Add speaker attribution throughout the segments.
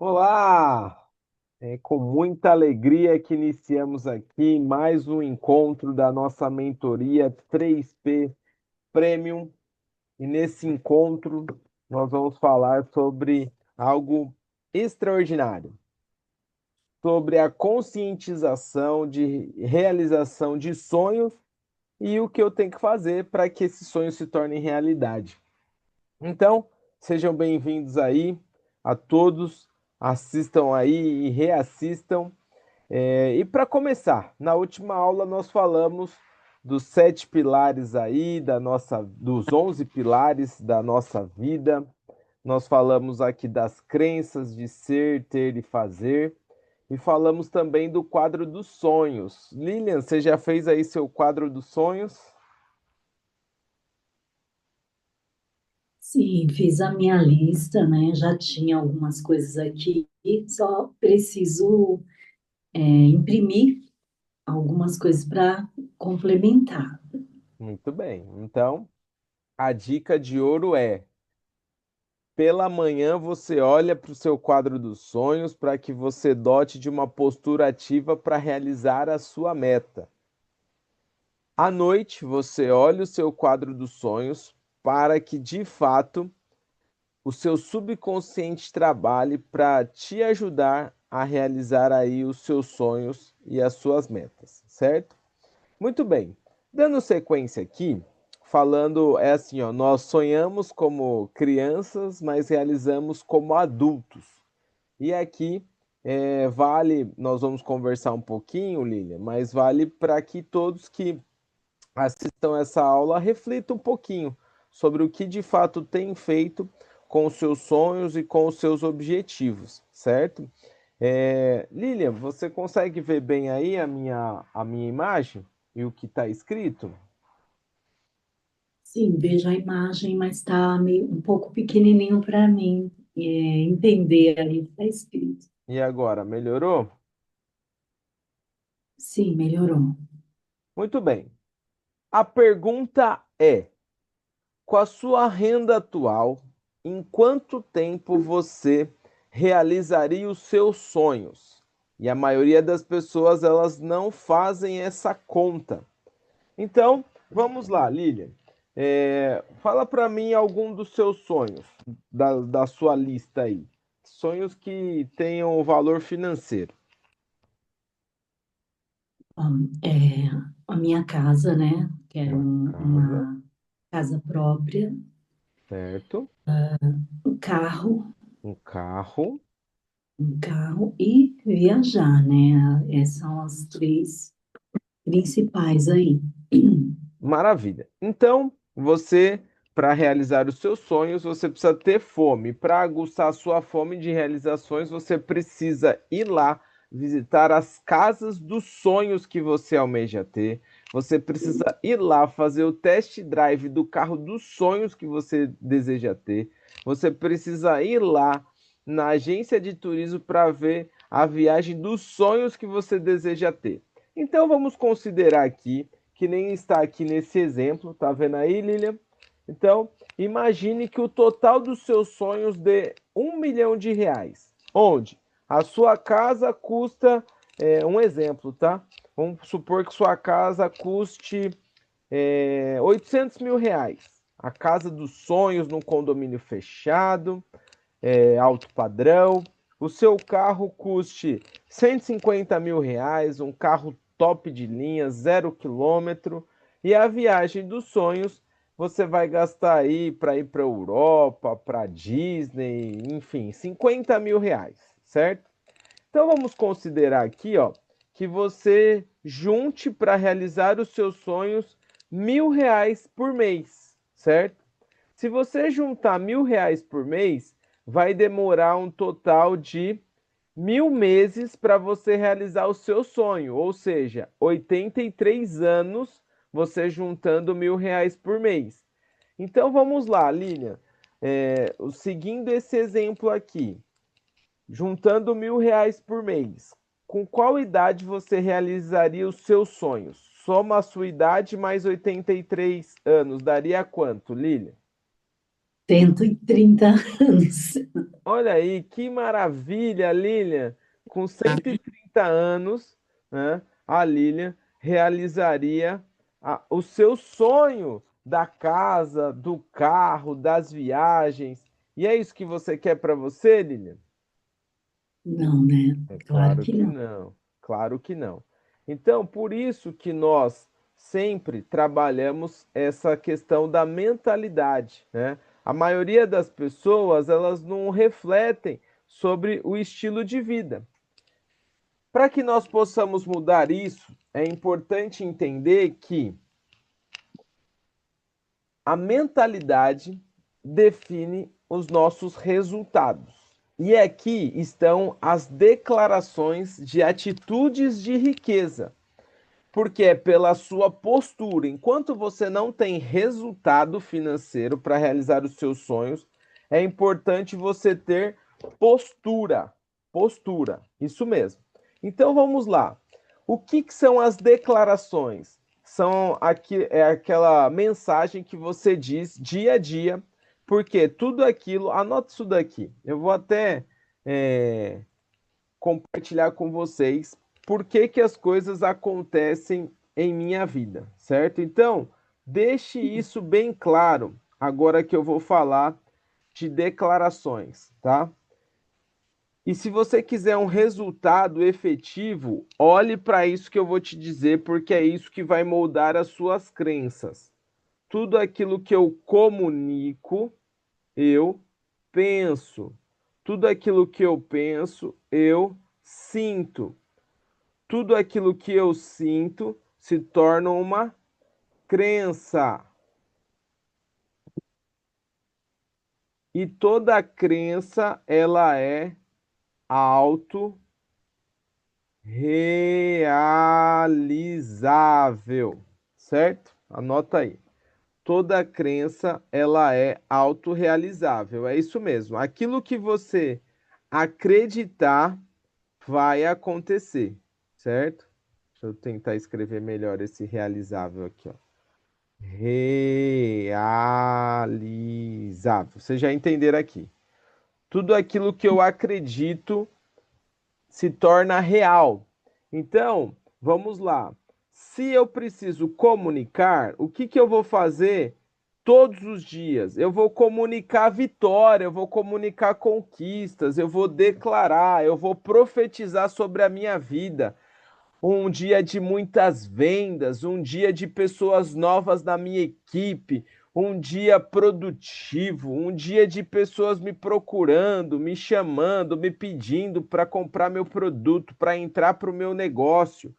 Speaker 1: Olá! É com muita alegria que iniciamos aqui mais um encontro da nossa mentoria 3P Premium. E nesse encontro nós vamos falar sobre algo extraordinário, sobre a conscientização de realização de sonhos e o que eu tenho que fazer para que esses sonhos se tornem realidade. Então, sejam bem-vindos aí a todos, assistam aí e reassistam. E para começar, na última aula nós falamos dos 7 pilares aí dos 11 pilares da nossa vida. Nós falamos aqui das crenças de ser, ter e fazer. E falamos também do quadro dos sonhos. Lilian, você já fez aí seu quadro dos sonhos?
Speaker 2: Sim, fiz a minha lista, né? Já tinha algumas coisas aqui, só preciso imprimir algumas coisas para complementar.
Speaker 1: Muito bem. Então, a dica de ouro é: pela manhã você olha para o seu quadro dos sonhos para que você dote de uma postura ativa para realizar a sua meta. À noite você olha o seu quadro dos sonhos para que de fato o seu subconsciente trabalhe para te ajudar a realizar aí os seus sonhos e as suas metas, certo? Muito bem. Dando sequência aqui, falando é assim, ó, nós sonhamos como crianças, mas realizamos como adultos. E aqui vale, nós vamos conversar um pouquinho, Lilian, mas vale para que todos que assistam essa aula reflitam um pouquinho sobre o que de fato tem feito com os seus sonhos e com os seus objetivos, certo? Lilian, você consegue ver bem aí a minha imagem e o que está escrito?
Speaker 2: Sim, vejo a imagem, mas está meio um pouco pequenininho para mim entender ali o que está escrito.
Speaker 1: E agora, melhorou?
Speaker 2: Sim, melhorou.
Speaker 1: Muito bem. A pergunta é: com a sua renda atual, em quanto tempo você realizaria os seus sonhos? E a maioria das pessoas elas não fazem essa conta. Então, vamos lá, Lilian. Fala para mim algum dos seus sonhos, da sua lista aí. Sonhos que tenham valor financeiro.
Speaker 2: A minha casa, né? Quero
Speaker 1: Uma casa,
Speaker 2: uma casa própria,
Speaker 1: certo?
Speaker 2: um carro,
Speaker 1: Um carro.
Speaker 2: e viajar, né? Essas são as três principais aí.
Speaker 1: Maravilha. Então, você, para realizar os seus sonhos, você precisa ter fome. Para aguçar a sua fome de realizações, você precisa ir lá visitar as casas dos sonhos que você almeja ter. Você precisa ir lá fazer o test drive do carro dos sonhos que você deseja ter. Você precisa ir lá na agência de turismo para ver a viagem dos sonhos que você deseja ter. Então, vamos considerar aqui que nem está aqui nesse exemplo, tá vendo aí, Lilian? Então, imagine que o total dos seus sonhos dê R$ 1 milhão, onde a sua casa custa, um exemplo, tá? Vamos supor que sua casa custe R$ 800 mil. A casa dos sonhos num condomínio fechado, alto padrão. O seu carro custe R$ 150 mil, um carro top de linha, 0 km. E a viagem dos sonhos você vai gastar aí para ir para a Europa, para Disney, enfim, R$ 50 mil, certo? Então vamos considerar aqui, ó, que você junte para realizar os seus sonhos R$ 1.000 por mês, certo? Se você juntar R$ 1.000 por mês, vai demorar um total de 1.000 meses para você realizar o seu sonho, ou seja, 83 anos você juntando R$ 1.000 por mês. Então vamos lá, Lilian. Seguindo esse exemplo aqui, juntando R$ 1.000 por mês, com qual idade você realizaria os seus sonhos? Soma a sua idade mais 83 anos, daria quanto, Lilian?
Speaker 2: 130 anos.
Speaker 1: Olha aí, que maravilha, Lilian. Com 130 anos, né, a Lilian realizaria o seu sonho da casa, do carro, das viagens. E é isso que você quer para você, Lilian?
Speaker 2: Não, né?
Speaker 1: É
Speaker 2: Claro
Speaker 1: claro
Speaker 2: que
Speaker 1: que
Speaker 2: não.
Speaker 1: não, claro que não. Então, por isso que nós sempre trabalhamos essa questão da mentalidade, né? A maioria das pessoas, elas não refletem sobre o estilo de vida. Para que nós possamos mudar isso, é importante entender que a mentalidade define os nossos resultados. E aqui estão as declarações de atitudes de riqueza, porque é pela sua postura. Enquanto você não tem resultado financeiro para realizar os seus sonhos, é importante você ter postura. Postura, isso mesmo. Então vamos lá. O que são as declarações? São aquela mensagem que você diz dia a dia, porque tudo aquilo, anota isso daqui. Eu vou até compartilhar com vocês por que que as coisas acontecem em minha vida, certo? Então, deixe isso bem claro agora que eu vou falar de declarações, tá? E se você quiser um resultado efetivo, olhe para isso que eu vou te dizer, porque é isso que vai moldar as suas crenças. Tudo aquilo que eu comunico, eu penso. Tudo aquilo que eu penso, eu sinto. Tudo aquilo que eu sinto se torna uma crença. E toda crença, ela é autorrealizável, certo? Anota aí. Toda crença, ela é autorrealizável. É isso mesmo. Aquilo que você acreditar vai acontecer, certo? Deixa eu tentar escrever melhor esse realizável aqui, ó. Realizável. Vocês já entenderam aqui. Tudo aquilo que eu acredito se torna real. Então, vamos lá. Se eu preciso comunicar, o que eu vou fazer todos os dias? Eu vou comunicar vitória, eu vou comunicar conquistas, eu vou declarar, eu vou profetizar sobre a minha vida. Um dia de muitas vendas, um dia de pessoas novas na minha equipe, um dia produtivo, um dia de pessoas me procurando, me chamando, me pedindo para comprar meu produto, para entrar para o meu negócio.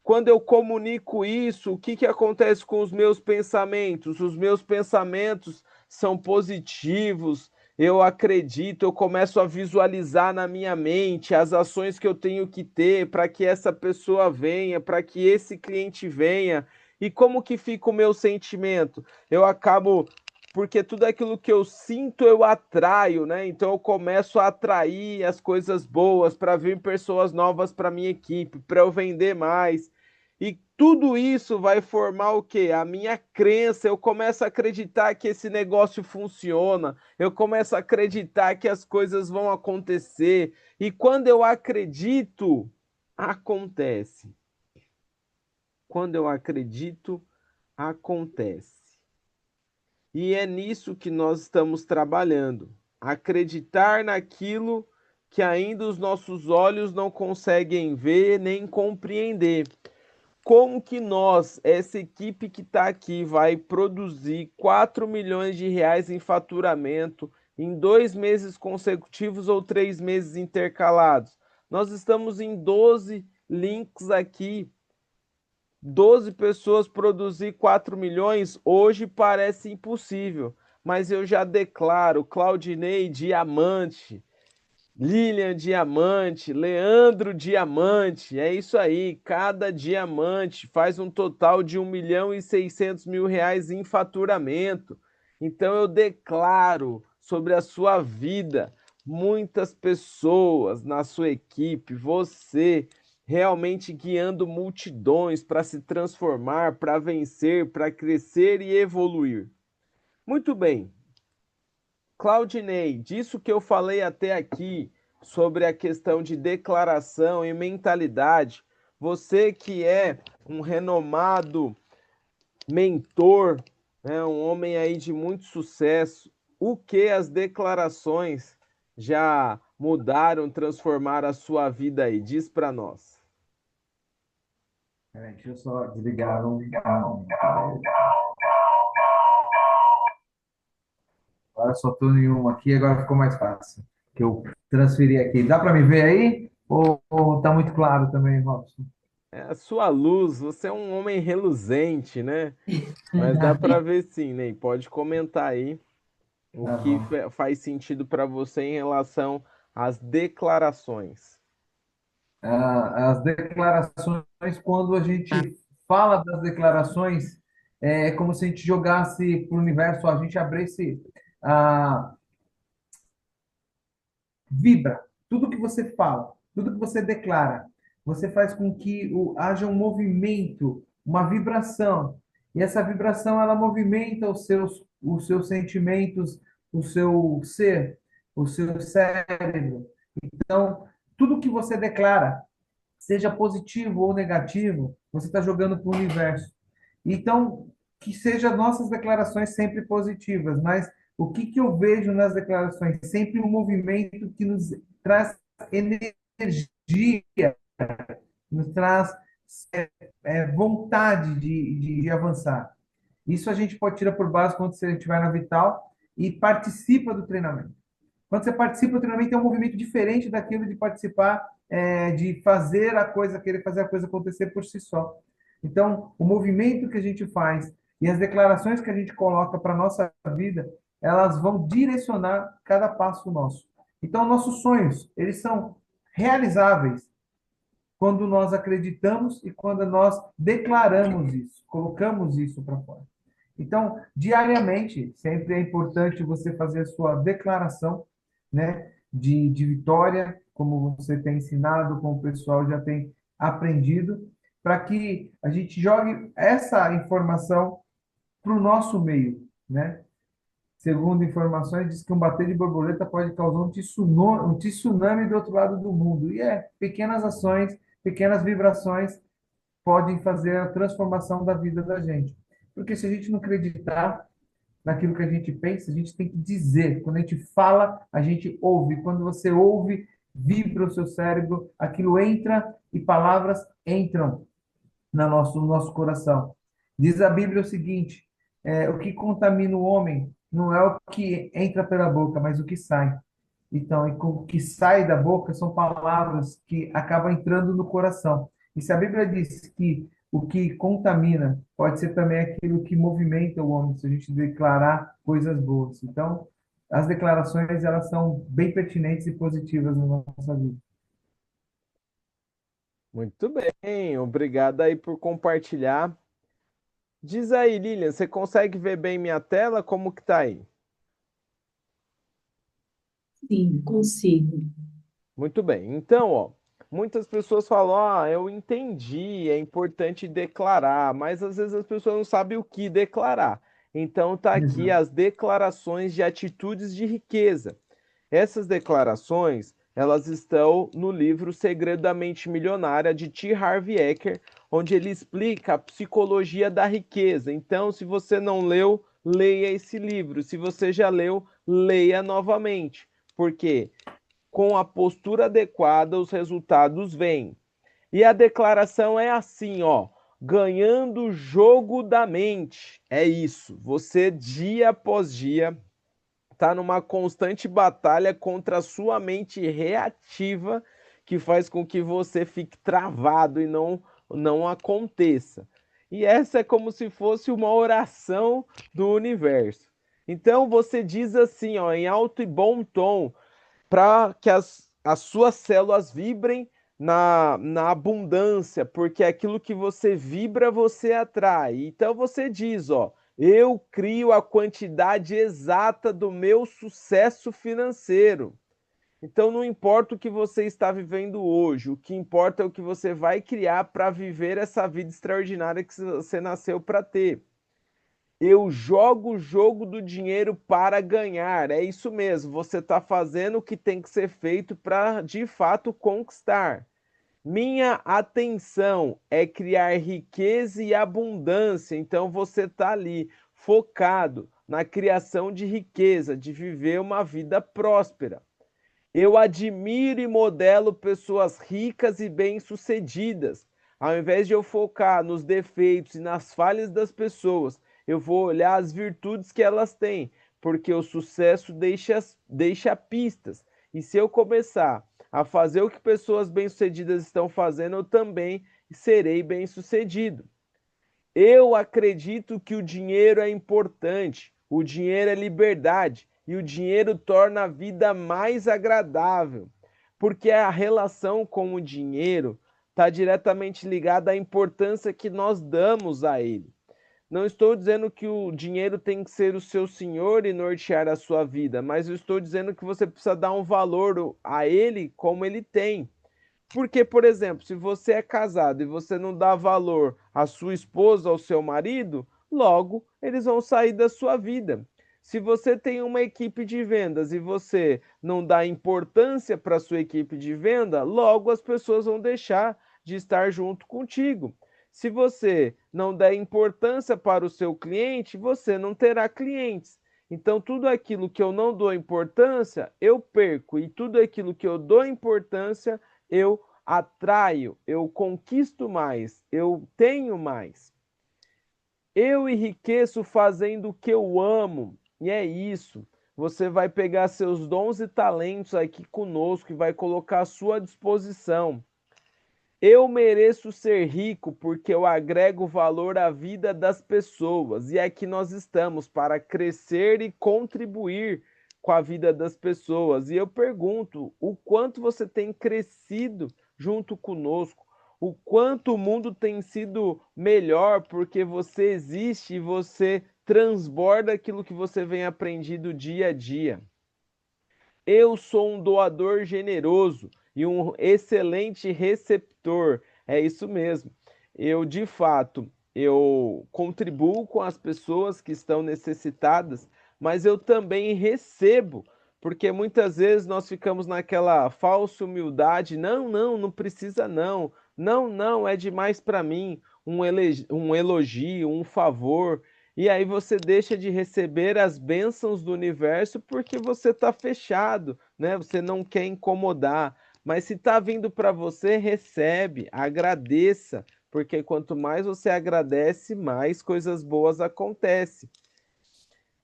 Speaker 1: Quando eu comunico isso, o que acontece com os meus pensamentos? Os meus pensamentos são positivos, eu acredito, eu começo a visualizar na minha mente as ações que eu tenho que ter para que essa pessoa venha, para que esse cliente venha. E como que fica o meu sentimento? Eu acabo porque tudo aquilo que eu sinto eu atraio, né? Então eu começo a atrair as coisas boas para vir pessoas novas para minha equipe, para eu vender mais. E tudo isso vai formar o quê? A minha crença. Eu começo a acreditar que esse negócio funciona. Eu começo a acreditar que as coisas vão acontecer. E quando eu acredito, acontece. Quando eu acredito, acontece. E é nisso que nós estamos trabalhando. Acreditar naquilo que ainda os nossos olhos não conseguem ver nem compreender. Como que nós, essa equipe que está aqui, vai produzir 4 milhões de reais em faturamento em 2 meses consecutivos ou 3 meses intercalados? Nós estamos em 12 links aqui. 12 pessoas produzir 4 milhões hoje parece impossível, mas eu já declaro Claudinei Diamante, Lilian Diamante, Leandro Diamante, é isso aí. Cada diamante faz um total de 1.600.000 reais em faturamento. Então eu declaro sobre a sua vida, muitas pessoas na sua equipe, você realmente guiando multidões para se transformar, para vencer, para crescer e evoluir. Muito bem. Claudinei, disso que eu falei até aqui sobre a questão de declaração e mentalidade, você que é um renomado mentor, né, um homem aí de muito sucesso, o que as declarações já mudaram, transformaram a sua vida aí? Diz para nós.
Speaker 3: Peraí, deixa eu só desligar Agora só estou em um aqui, agora ficou mais fácil. Que eu transferi aqui. Dá para me ver aí? Ou tá muito claro também, Robson?
Speaker 1: É a sua luz, você é um homem reluzente, né? Mas dá para ver sim, Ney. Pode comentar aí o
Speaker 3: Tá
Speaker 1: que
Speaker 3: bom.
Speaker 1: faz sentido para você em relação às declarações.
Speaker 3: As declarações, quando a gente fala das declarações, é como se a gente jogasse para o universo, a gente abrisse, a vibra. Tudo que você fala, tudo que você declara, você faz com que haja um movimento, uma vibração. E essa vibração, ela movimenta os seus sentimentos, o seu ser, o seu cérebro. Então, tudo que você declara, seja positivo ou negativo, você está jogando para o universo. Então, que sejam nossas declarações sempre positivas, mas o que que eu vejo nas declarações? Sempre um movimento que nos traz energia, nos traz vontade de avançar. Isso a gente pode tirar por base quando você estiver na Vital e participa do treinamento. Quando você participa do treinamento, é um movimento diferente daquilo de participar, de fazer a coisa, querer fazer a coisa acontecer por si só. Então, o movimento que a gente faz e as declarações que a gente coloca para a nossa vida, elas vão direcionar cada passo nosso. Então, nossos sonhos, eles são realizáveis quando nós acreditamos e quando nós declaramos isso, colocamos isso para fora. Então, diariamente, sempre é importante você fazer a sua declaração, né, de vitória, como você tem ensinado, como o pessoal já tem aprendido, para que a gente jogue essa informação para o nosso meio, né? Segundo informações, diz que um bater de borboleta pode causar um tsunami do outro lado do mundo. E pequenas ações, pequenas vibrações podem fazer a transformação da vida da gente. Porque se a gente não acreditar naquilo que a gente pensa, a gente tem que dizer. Quando a gente fala, a gente ouve. Quando você ouve, vibra o seu cérebro, aquilo entra e palavras entram no nosso coração. Diz a Bíblia o seguinte: o que contamina o homem não é o que entra pela boca, mas o que sai. Então, o que sai da boca são palavras que acabam entrando no coração. E se a Bíblia diz que o que contamina pode ser também aquilo que movimenta o homem, se a gente declarar coisas boas. Então, as declarações, elas são bem pertinentes e positivas na nossa vida.
Speaker 1: Muito bem, obrigado aí por compartilhar. Diz aí, Lilian, você consegue ver bem minha tela? Como que tá aí?
Speaker 2: Sim, consigo.
Speaker 1: Muito bem. Então, ó, muitas pessoas falam: "Ah, eu entendi, é importante declarar", mas às vezes as pessoas não sabem o que declarar. Então tá aqui
Speaker 3: Exato.
Speaker 1: as declarações de atitudes de riqueza. Essas declarações, elas estão no livro Segredo da Mente Milionária de T. Harv Eker, onde ele explica a psicologia da riqueza. Então, se você não leu, leia esse livro. Se você já leu, leia novamente. Porque com a postura adequada, os resultados vêm. E a declaração é assim, ó, ganhando o jogo da mente. É isso. Você dia após dia está numa constante batalha contra a sua mente reativa, que faz com que você fique travado e não aconteça. E essa é como se fosse uma oração do universo. Então você diz assim, ó, em alto e bom tom, para que as suas células vibrem na abundância, porque aquilo que você vibra, você atrai. Então você diz, ó, eu crio a quantidade exata do meu sucesso financeiro. Então não importa o que você está vivendo hoje, o que importa é o que você vai criar para viver essa vida extraordinária que você nasceu para ter. Eu jogo o jogo do dinheiro para ganhar. É isso mesmo, você está fazendo o que tem que ser feito para, de fato, conquistar. Minha atenção é criar riqueza e abundância. Então você está ali focado na criação de riqueza, de viver uma vida próspera. Eu admiro e modelo pessoas ricas e bem-sucedidas. Ao invés de eu focar nos defeitos e nas falhas das pessoas, eu vou olhar as virtudes que elas têm, porque o sucesso deixa pistas. E se eu começar a fazer o que pessoas bem-sucedidas estão fazendo, eu também serei bem-sucedido. Eu acredito que o dinheiro é importante, o dinheiro é liberdade e o dinheiro torna a vida mais agradável, porque a relação com o dinheiro está diretamente ligada à importância que nós damos a ele. Não estou dizendo que o dinheiro tem que ser o seu senhor e nortear a sua vida, mas eu estou dizendo que você precisa dar um valor a ele como ele tem. Porque, por exemplo, se você é casado e você não dá valor à sua esposa, ao seu marido, logo eles vão sair da sua vida. Se você tem uma equipe de vendas e você não dá importância para a sua equipe de venda, logo as pessoas vão deixar de estar junto contigo. Se você não der importância para o seu cliente, você não terá clientes. Então, tudo aquilo que eu não dou importância, eu perco. E tudo aquilo que eu dou importância, eu atraio, eu conquisto mais, eu tenho mais. Eu enriqueço fazendo o que eu amo, e é isso. Você vai pegar seus dons e talentos aqui conosco e vai colocar à sua disposição. Eu mereço ser rico porque eu agrego valor à vida das pessoas. E aqui nós estamos para crescer e contribuir com a vida das pessoas. E eu pergunto, o quanto você tem crescido junto conosco? O quanto o mundo tem sido melhor porque você existe e você transborda aquilo que você vem aprendido dia a dia. Eu sou um doador generoso e um excelente receptor. É isso mesmo. Eu, de fato, eu contribuo com as pessoas que estão necessitadas, mas eu também recebo, porque muitas vezes nós ficamos naquela falsa humildade. Não, não, não precisa não. Não, não, é demais para mim. Um elogio, um favor. E aí você deixa de receber as bênçãos do universo porque você está fechado, né? Você não quer incomodar. Mas se está vindo para você, recebe, agradeça, porque quanto mais você agradece, mais coisas boas acontecem.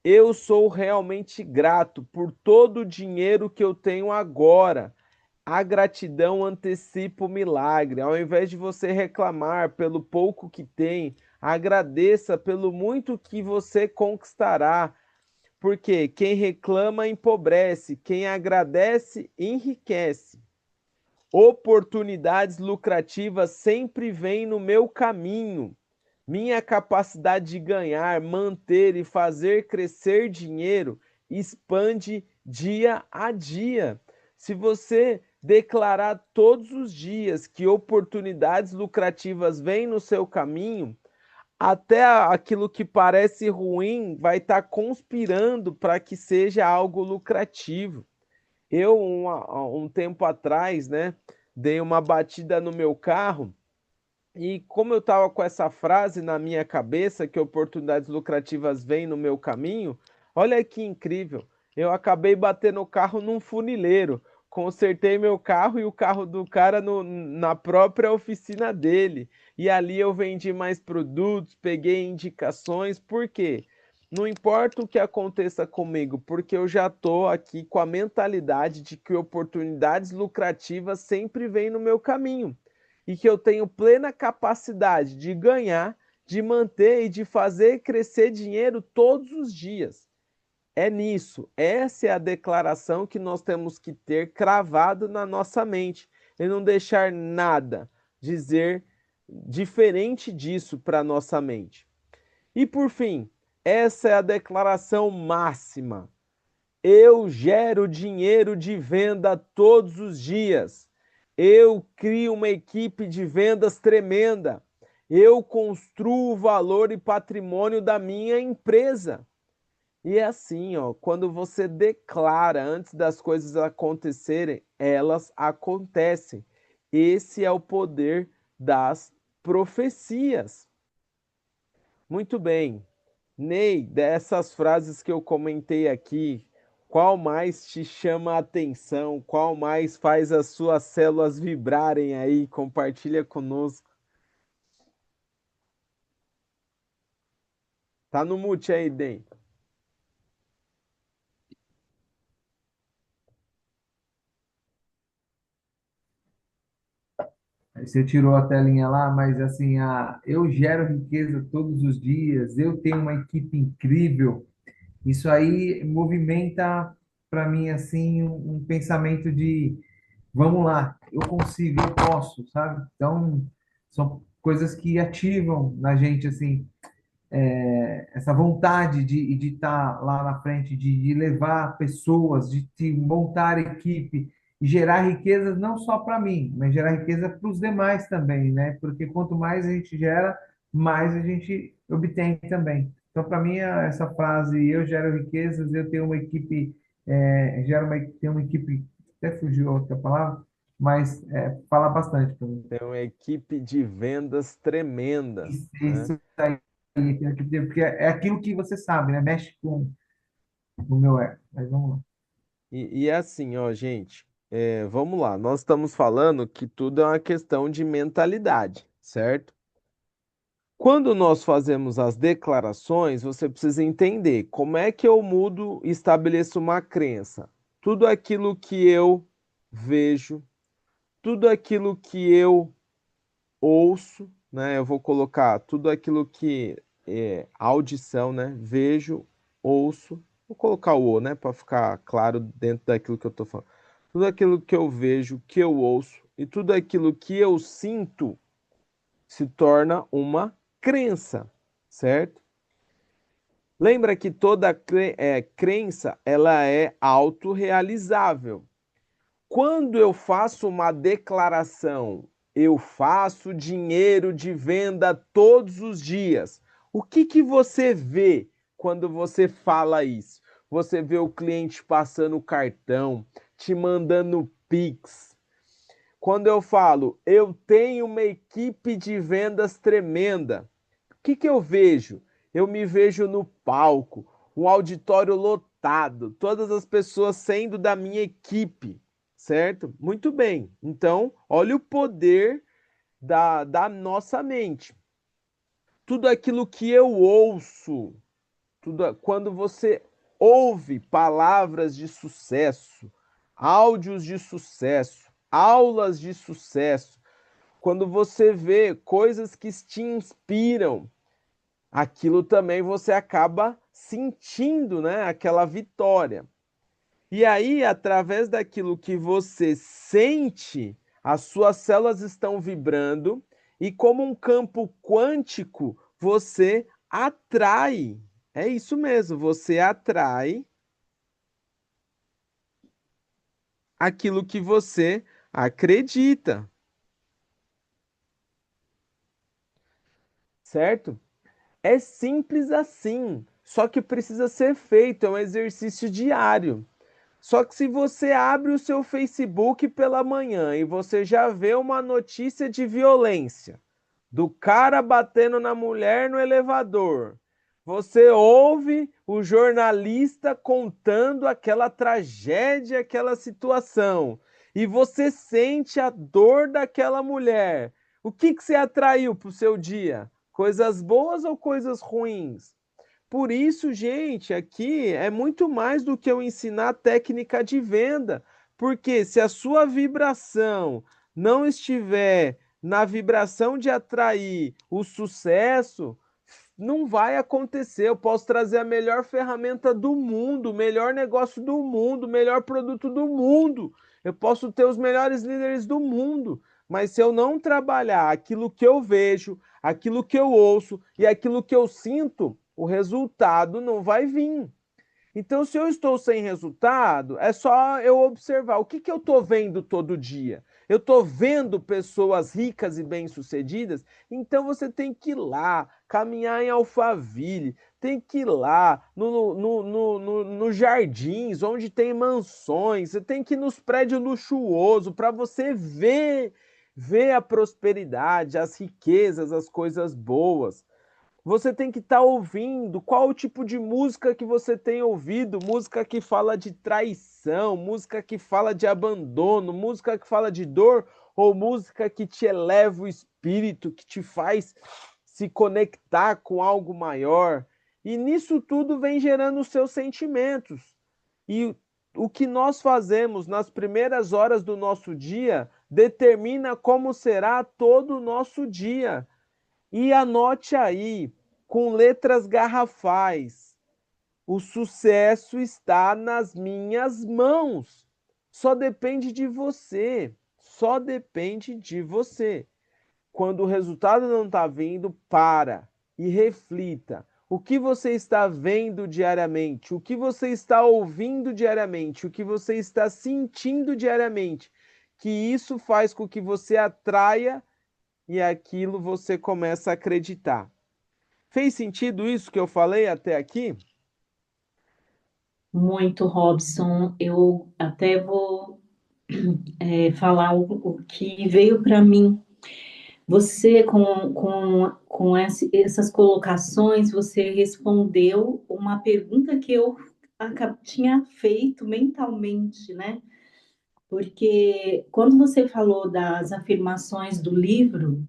Speaker 1: Eu sou realmente grato por todo o dinheiro que eu tenho agora. A gratidão antecipa o milagre. Ao invés de você reclamar pelo pouco que tem, agradeça pelo muito que você conquistará. Porque quem reclama empobrece, quem agradece enriquece. Oportunidades lucrativas sempre vêm no meu caminho. Minha capacidade de ganhar, manter e fazer crescer dinheiro expande dia a dia. Se você declarar todos os dias que oportunidades lucrativas vêm no seu caminho, até aquilo que parece ruim vai estar conspirando para que seja algo lucrativo. Eu, um tempo atrás, né, dei uma batida no meu carro e como eu estava com essa frase na minha cabeça, que oportunidades lucrativas vêm no meu caminho, olha que incrível. Eu acabei batendo o carro num funileiro. Consertei meu carro e o carro do cara na própria oficina dele. E ali eu vendi mais produtos, peguei indicações. Por quê? Não importa o que aconteça comigo, porque eu já estou aqui com a mentalidade de que oportunidades lucrativas sempre vêm no meu caminho e que eu tenho plena capacidade de ganhar, de manter e de fazer crescer dinheiro todos os dias. É nisso, essa é a declaração que nós temos que ter cravado na nossa mente e não deixar nada dizer diferente disso para nossa mente. E por fim, essa é a declaração máxima. Eu gero dinheiro de venda todos os dias. Eu crio uma equipe de vendas tremenda. Eu construo o valor e patrimônio da minha empresa. E é assim, ó, quando você declara antes das coisas acontecerem, elas acontecem. Esse é o poder das profecias. Muito bem. Ney, dessas frases que eu comentei aqui, qual mais te chama a atenção? Qual mais faz as suas células vibrarem aí? Compartilha conosco. Tá no mute aí, Ney.
Speaker 3: Aí você tirou a telinha lá, mas assim, eu gero riqueza todos os dias, eu tenho uma equipe incrível. Isso aí movimenta para mim assim um pensamento de vamos lá, eu consigo, eu posso, sabe? Então, são coisas que ativam na gente assim essa vontade de estar lá na frente, de levar pessoas, de montar equipe e gerar riquezas não só para mim, mas gerar riqueza para os demais também, né? Porque quanto mais a gente gera, mais a gente obtém também. Então, para mim, essa frase, eu gero riquezas, eu tenho uma equipe, tenho uma equipe, até fugiu a outra palavra, mas fala bastante para mim.
Speaker 1: Tem uma equipe de vendas tremenda, né?
Speaker 3: Isso aí, porque é aquilo que você sabe, né? Mexe com o meu ego. Mas vamos lá.
Speaker 1: E é assim, ó, gente, vamos lá. Nós estamos falando que tudo é uma questão de mentalidade, certo? Quando nós fazemos as declarações, você precisa entender como é que eu mudo e estabeleço uma crença. Tudo aquilo que eu vejo, tudo aquilo que eu ouço, né? Eu vou colocar tudo aquilo que é audição, né? Vejo, ouço. Vou colocar o né? Para ficar claro dentro daquilo que eu estou falando. Tudo aquilo que eu vejo, que eu ouço e tudo aquilo que eu sinto se torna uma crença, certo? Lembra que toda crença ela é autorrealizável. Quando eu faço uma declaração, eu faço dinheiro de venda todos os dias. O que que você vê quando você fala isso? Você vê o cliente passando o cartão, te mandando Pix. Quando eu falo, eu tenho uma equipe de vendas tremenda, o que que eu vejo? Eu me vejo no palco, um auditório lotado, todas as pessoas sendo da minha equipe, certo? Muito bem. Então, olha o poder da nossa mente. Tudo aquilo que eu ouço, quando você ouve palavras de sucesso, áudios de sucesso, aulas de sucesso, quando você vê coisas que te inspiram, aquilo também você acaba sentindo, né, aquela vitória. E aí, através daquilo que você sente, as suas células estão vibrando e como um campo quântico, você atrai. É isso mesmo, você atrai aquilo que você acredita, certo? É simples assim, só que precisa ser feito, é um exercício diário. Só que se você abre o seu Facebook pela manhã e você já vê uma notícia de violência, do cara batendo na mulher no elevador, você ouve o jornalista contando aquela tragédia, aquela situação, e você sente a dor daquela mulher. O que que você atraiu para o seu dia? Coisas boas ou coisas ruins? Por isso, gente, aqui é muito mais do que eu ensinar técnica de venda, porque se a sua vibração não estiver na vibração de atrair o sucesso, não vai acontecer. Eu posso trazer a melhor ferramenta do mundo, o melhor negócio do mundo, o melhor produto do mundo. Eu posso ter os melhores líderes do mundo, mas se eu não trabalhar aquilo que eu vejo, aquilo que eu ouço e aquilo que eu sinto, o resultado não vai vir. Então, se eu estou sem resultado, é só eu observar o que, que eu estou vendo todo dia. eu estou vendo pessoas ricas e bem-sucedidas, então você tem que ir lá, caminhar em Alphaville, tem que ir lá no Jardins, onde tem mansões, você tem que ir nos prédios luxuosos para você ver a prosperidade, as riquezas, as coisas boas. Você tem que estar ouvindo qual o tipo de música que você tem ouvido, música que fala de traição, música que fala de abandono, música que fala de dor, ou música que te eleva o espírito, que te faz se conectar com algo maior. E nisso tudo vem gerando os seus sentimentos. E o que nós fazemos nas primeiras horas do nosso dia determina como será todo o nosso dia. E anote aí, com letras garrafais, o sucesso está nas minhas mãos. Só depende de você. Só depende de você. Quando o resultado não está vindo, para e reflita. O que você está vendo diariamente? O que você está ouvindo diariamente? O que você está sentindo diariamente? Que isso faz com que você atraia e aquilo você começa a acreditar. Fez sentido isso que eu falei até aqui?
Speaker 2: Muito, Robson. Eu até vou falar o que veio para mim. Você, essas colocações, você respondeu uma pergunta que eu tinha feito mentalmente, né? Porque quando você falou das afirmações do livro,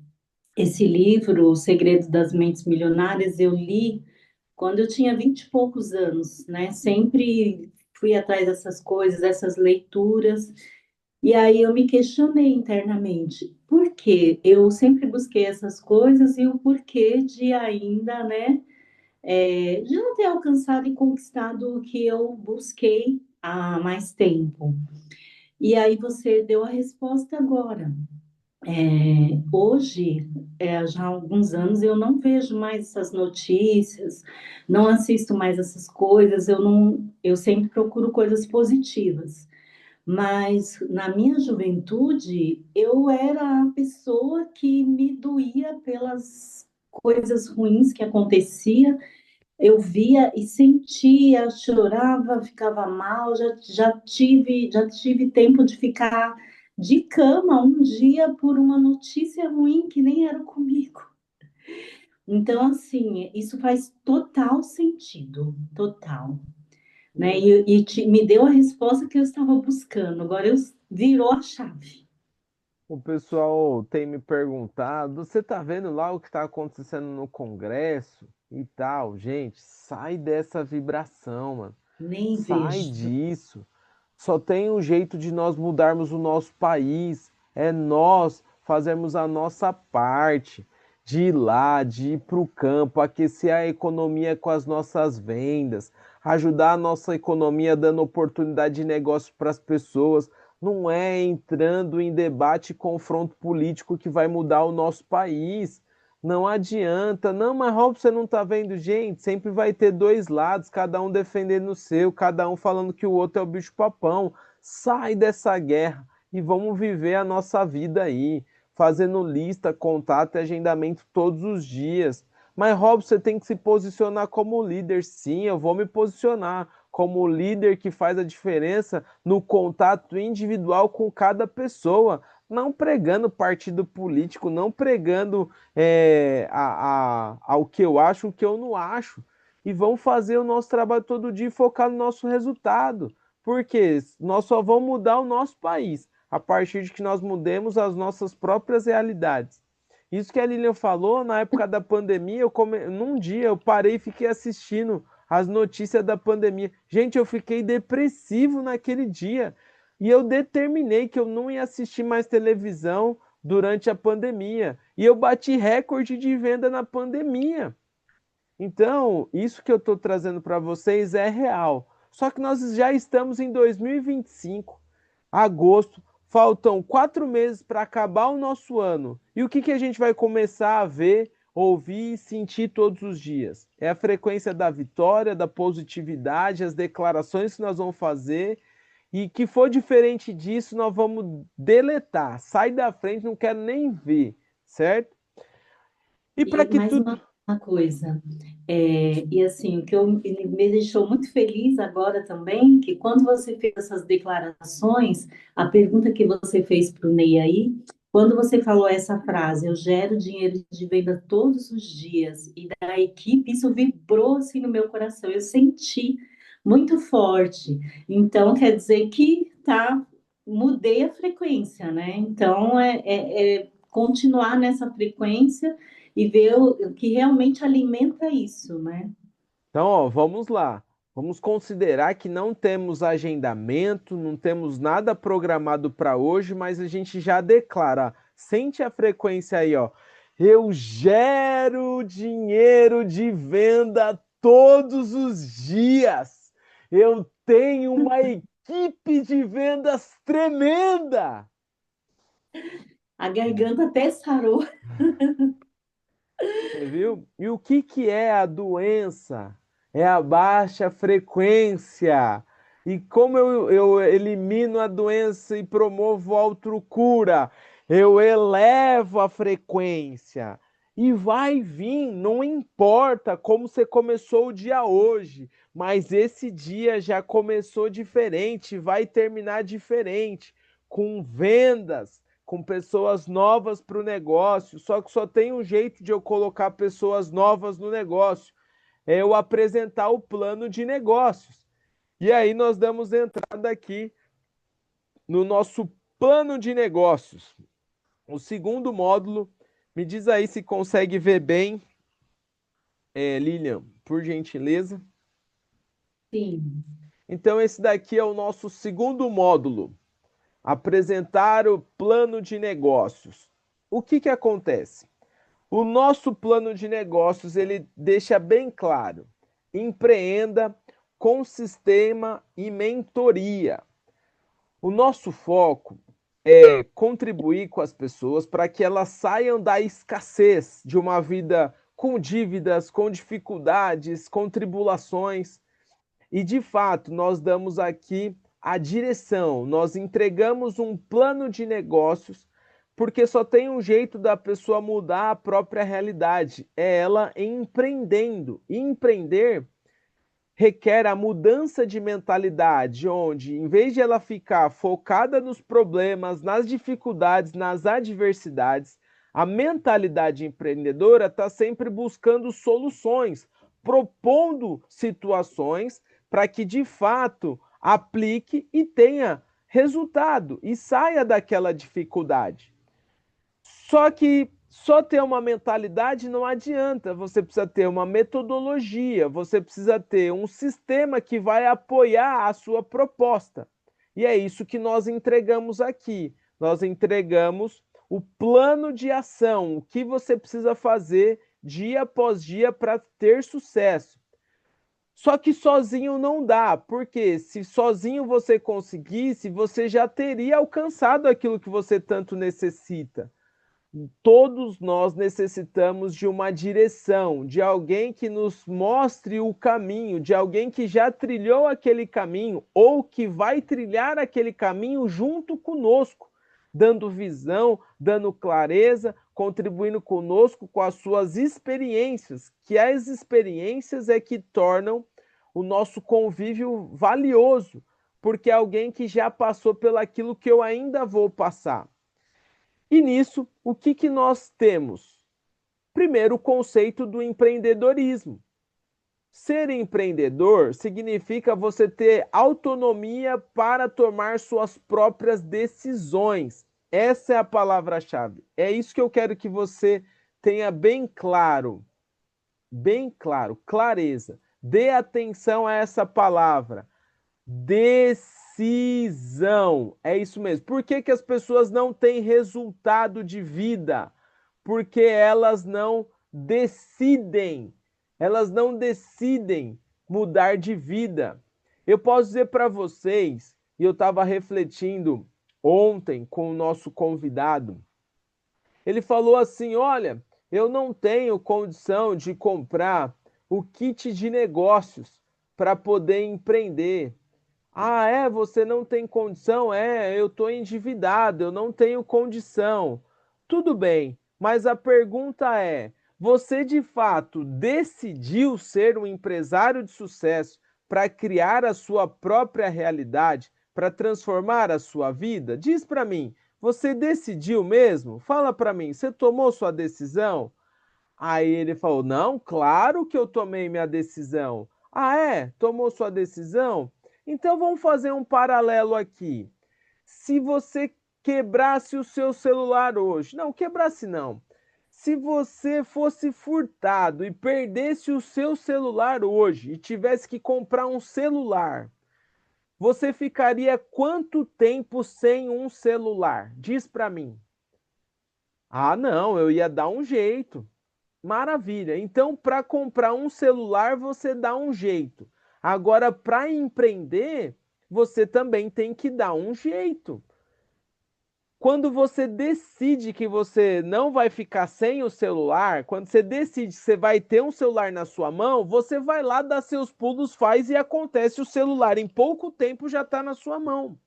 Speaker 2: esse livro, O Segredo das Mentes Milionárias, eu li quando eu tinha 20 e poucos anos, né? Sempre fui atrás dessas coisas, dessas leituras, e aí eu me questionei internamente, por quê? Eu sempre busquei essas coisas e o porquê de ainda, né, de não ter alcançado e conquistado o que eu busquei há mais tempo. E aí você deu a resposta agora. Hoje, já há alguns anos, eu não vejo mais essas notícias, não assisto mais essas coisas, eu sempre procuro coisas positivas. Mas na minha juventude, eu era a pessoa que me doía pelas coisas ruins que acontecia. Eu via e sentia, chorava, ficava mal. Já tive tempo de ficar de cama um dia por uma notícia ruim que nem era comigo. Então, assim, isso faz total sentido, total, né? Me deu a resposta que eu estava buscando. Agora virou a chave.
Speaker 1: O pessoal tem me perguntado, você tá vendo lá o que está acontecendo no Congresso e tal? Gente, sai dessa vibração, mano.
Speaker 2: Nem
Speaker 1: Sai
Speaker 2: vejo.
Speaker 1: disso. Só tem um jeito de nós mudarmos o nosso país, é nós fazermos a nossa parte, de ir lá, de ir para o campo, aquecer a economia com as nossas vendas, ajudar a nossa economia dando oportunidade de negócio para as pessoas. Não é entrando em debate e confronto político que vai mudar o nosso país. Não adianta. Não, mas Rob, você não tá vendo, gente? Sempre vai ter dois lados, cada um defendendo o seu, cada um falando que o outro é o bicho-papão. Sai dessa guerra e vamos viver a nossa vida aí, fazendo lista, contato e agendamento todos os dias. Mas, Rob, você tem que se posicionar como líder. Sim, eu vou me posicionar como líder que faz a diferença no contato individual com cada pessoa, não pregando partido político, não pregando ao que eu acho, o que eu não acho. E vamos fazer o nosso trabalho todo dia e focar no nosso resultado. Porque nós só vamos mudar o nosso país a partir de que nós mudemos as nossas próprias realidades. Isso que a Lilian falou, na época da pandemia, num dia eu parei e fiquei assistindo as notícias da pandemia. Gente, eu fiquei depressivo naquele dia. E eu determinei que eu não ia assistir mais televisão durante a pandemia. E eu bati recorde de venda na pandemia. Então, isso que eu estou trazendo para vocês é real. Só que nós já estamos em 2025, agosto, faltam 4 meses para acabar o nosso ano. E o que a gente vai começar a ver, ouvir e sentir todos os dias? É a frequência da vitória, da positividade, as declarações que nós vamos fazer E que for diferente disso, nós vamos deletar. Sai da frente, não quero nem ver, certo? E para
Speaker 2: E
Speaker 1: que
Speaker 2: mais
Speaker 1: tudo.
Speaker 2: uma coisa, e assim, o que me deixou muito feliz agora também, que quando você fez essas declarações, a pergunta que você fez para o Ney aí, quando você falou essa frase, eu gero dinheiro de venda todos os dias, e da equipe, isso vibrou assim no meu coração, eu senti muito forte. Então, quer dizer que mudei a frequência, né? Então, é continuar nessa frequência e ver o que realmente alimenta isso, né?
Speaker 1: Então, ó, vamos lá. Vamos considerar que não temos agendamento, não temos nada programado para hoje, mas a gente já declara. Sente a frequência aí, ó. Eu gero dinheiro de venda todos os dias. Eu tenho uma equipe de vendas tremenda.
Speaker 2: A garganta até sarou.
Speaker 1: Você viu? E o que que é a doença? É a baixa frequência. E como eu elimino a doença e promovo a autocura? Eu elevo a frequência. E vai vir, não importa como você começou o dia hoje, mas esse dia já começou diferente, vai terminar diferente, com vendas, com pessoas novas para o negócio. Só que só tem um jeito de eu colocar pessoas novas no negócio, é eu apresentar o plano de negócios. E aí nós damos entrada aqui no nosso plano de negócios. O segundo módulo, me diz aí se consegue ver bem, Lilian, por gentileza.
Speaker 2: Sim,
Speaker 1: Então esse daqui é o nosso segundo módulo, apresentar o plano de negócios. O que que acontece? O nosso plano de negócios, ele deixa bem claro: empreenda com sistema e mentoria. O nosso foco é contribuir com as pessoas para que elas saiam da escassez de uma vida com dívidas, com dificuldades, com tribulações. E de fato, nós damos aqui a direção, nós entregamos um plano de negócios, porque só tem um jeito da pessoa mudar a própria realidade, é ela empreendendo. E empreender requer a mudança de mentalidade, onde, em vez de ela ficar focada nos problemas, nas dificuldades, nas adversidades, a mentalidade empreendedora está sempre buscando soluções, propondo situações para que, de fato, aplique e tenha resultado e saia daquela dificuldade. Só que só ter uma mentalidade não adianta, você precisa ter uma metodologia, você precisa ter um sistema que vai apoiar a sua proposta. E é isso que nós entregamos aqui. Nós entregamos o plano de ação, o que você precisa fazer dia após dia para ter sucesso. Só que sozinho não dá, porque se sozinho você conseguisse, você já teria alcançado aquilo que você tanto necessita. Todos nós necessitamos de uma direção, de alguém que nos mostre o caminho, de alguém que já trilhou aquele caminho ou que vai trilhar aquele caminho junto conosco, dando visão, dando clareza, contribuindo conosco com as suas experiências, que as experiências é que tornam o nosso convívio valioso, porque é alguém que já passou pelaquilo que eu ainda vou passar. E nisso, o que que nós temos? Primeiro, o conceito do empreendedorismo. Ser empreendedor significa você ter autonomia para tomar suas próprias decisões. Essa é a palavra-chave. É isso que eu quero que você tenha bem claro. Bem claro, clareza. Dê atenção a essa palavra. Decisão. É isso mesmo. Por que que as pessoas não têm resultado de vida? Porque elas não decidem. Elas não decidem mudar de vida. Eu posso dizer para vocês, e eu estava refletindo ontem com o nosso convidado, ele falou assim: olha, eu não tenho condição de comprar o kit de negócios para poder empreender. Ah, é? Você não tem condição? É, eu estou endividado, eu não tenho condição. Tudo bem, mas a pergunta é: você de fato decidiu ser um empresário de sucesso para criar a sua própria realidade, para transformar a sua vida? Diz para mim, você decidiu mesmo? Fala para mim, você tomou sua decisão? Aí ele falou: Não, claro que eu tomei minha decisão. Ah, é? Tomou sua decisão? Então vamos fazer um paralelo aqui. Se você quebrasse o seu celular hoje, não, quebrasse não. Se você fosse furtado e perdesse o seu celular hoje e tivesse que comprar um celular, você ficaria quanto tempo sem um celular? Diz para mim. Ah, não, eu ia dar um jeito. Maravilha. Então, para comprar um celular, você dá um jeito. Agora, para empreender, você também tem que dar um jeito. Quando você decide que você não vai ficar sem o celular, quando você decide que você vai ter um celular na sua mão, você vai lá, dá seus pulos, faz e acontece, o celular em pouco tempo já está na sua mão.